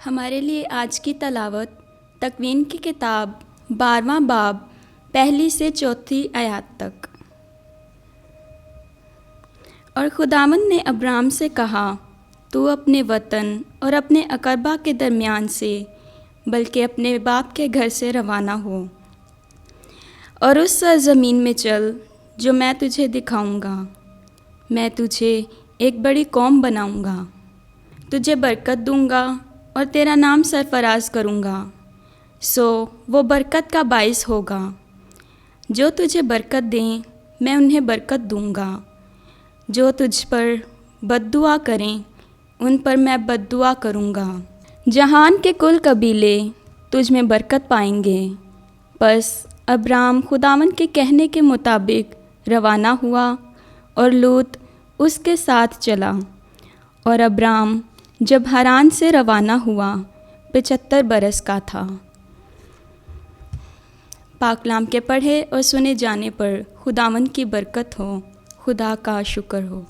हमारे लिए आज की तलावत तकवीन की किताब 12वां बाब पहली से चौथी आयत तक। और खुदावंद ने अब्राम से कहा, तू अपने वतन और अपने अकरबा के दरमियान से बल्कि अपने बाप के घर से रवाना हो और उस सरज़मीन में चल जो मैं तुझे दिखाऊंगा। मैं तुझे एक बड़ी कौम बनाऊंगा, तुझे बरकत दूंगा और तेरा नाम सरफराज करूंगा, सो वो बरकत का बाइस होगा। जो तुझे बरकत दें मैं उन्हें बरकत दूंगा, जो तुझ पर बद्दुआ करें उन पर मैं बद्दुआ करूंगा। जहान के कुल कबीले तुझ में बरकत पाएंगे। बस अब्राम खुदावंद के कहने के मुताबिक रवाना हुआ और लूत उसके साथ चला। और अब्राम जब हरान से रवाना हुआ 75 बरस का था। पाकलाम के पढ़े और सुने जाने पर खुदावंद की बरकत हो। खुदा का शुक्र हो।